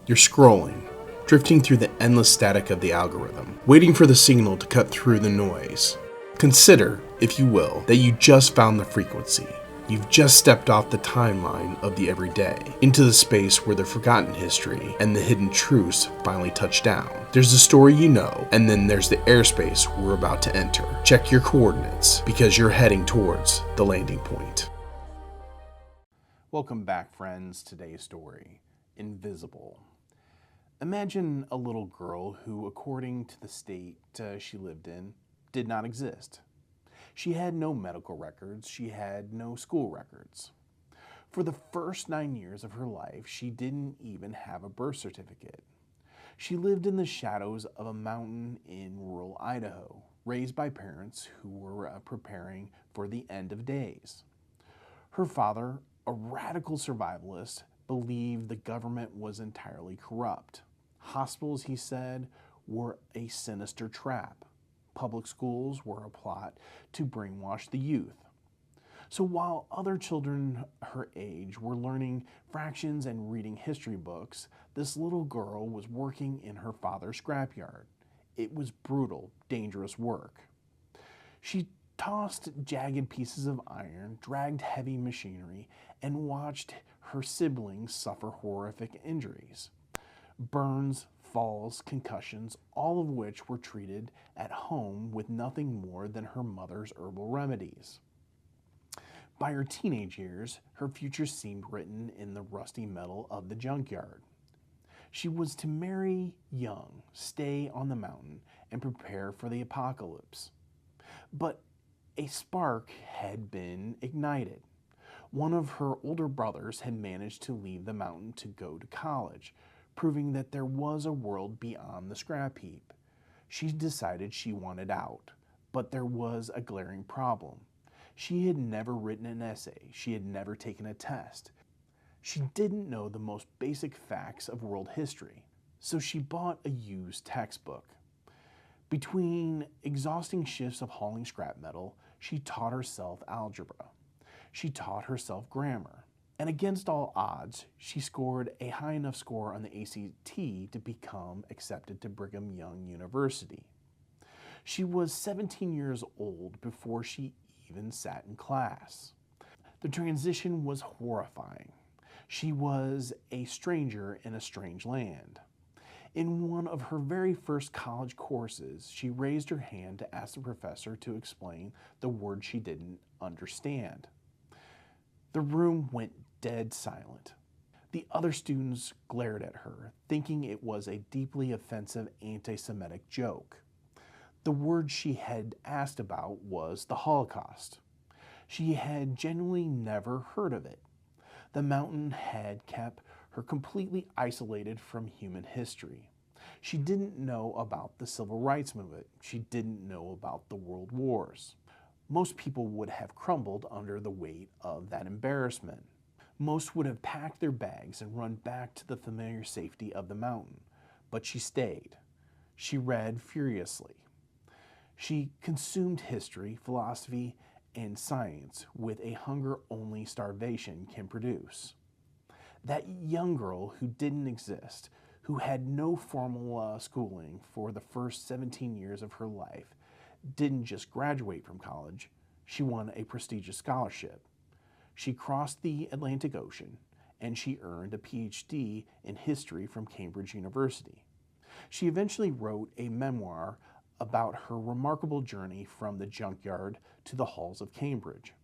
You're scrolling, drifting through the endless static of the algorithm, waiting for the signal to cut through the noise. Consider, if you will, that you just found the frequency. You've just stepped off the timeline of the everyday, into the space where the forgotten history and the hidden truths finally touch down. There's the story you know, and then there's the airspace we're about to enter. Check your coordinates, because you're heading towards the landing point. Welcome back, friends. Today's story, Invisible. Imagine a little girl who, according to the state she lived in, did not exist. She had no medical records, she had no school records. For the first 9 years of her life, she didn't even have a birth certificate. She lived in the shadows of a mountain in rural Idaho, raised by parents who were preparing for the end of days. Her father, a radical survivalist, believed the government was entirely corrupt. Hospitals, he said, were a sinister trap. Public schools were a plot to brainwash the youth. So while other children her age were learning fractions and reading history books, this little girl was working in her father's scrapyard. It was brutal, dangerous work. She tossed jagged pieces of iron, dragged heavy machinery, and watched her siblings suffer horrific injuries. Burns, falls, concussions, all of which were treated at home with nothing more than her mother's herbal remedies. By her teenage years, her future seemed written in the rusty metal of the junkyard. She was to marry young, stay on the mountain, and prepare for the apocalypse. But a spark had been ignited. One of her older brothers had managed to leave the mountain to go to college, proving that there was a world beyond the scrap heap. She decided she wanted out, but there was a glaring problem. She had never written an essay. She had never taken a test. She didn't know the most basic facts of world history, so she bought a used textbook. Between exhausting shifts of hauling scrap metal, she taught herself algebra. She taught herself grammar. And against all odds, she scored a high enough score on the ACT to become accepted to Brigham Young University. She was 17 years old before she even sat in class. The transition was horrifying. She was a stranger in a strange land. In one of her very first college courses, she raised her hand to ask the professor to explain the word she didn't understand. The room went dead silent. The other students glared at her, thinking it was a deeply offensive anti-Semitic joke. The word she had asked about was the Holocaust. She had genuinely never heard of it. The mountain had kept her completely isolated from human history. She didn't know about the Civil Rights Movement. She didn't know about the World Wars. Most people would have crumbled under the weight of that embarrassment. Most would have packed their bags and run back to the familiar safety of the mountain. But she stayed. She read furiously. She consumed history, philosophy, and science with a hunger only starvation can produce. That young girl who didn't exist, who had no formal schooling for the first 17 years of her life, didn't just graduate from college, she won a prestigious scholarship. She crossed the Atlantic Ocean, and she earned a PhD in history from Cambridge University. She eventually wrote a memoir about her remarkable journey from the junkyard to the halls of Cambridge.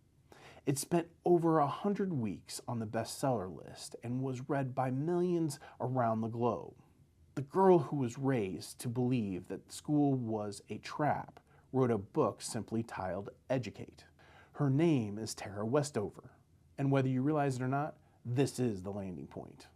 It spent over 100 weeks on the bestseller list and was read by millions around the globe. The girl who was raised to believe that school was a trap wrote a book simply titled Educate. Her name is Tara Westover, and whether you realize it or not, this is the landing point.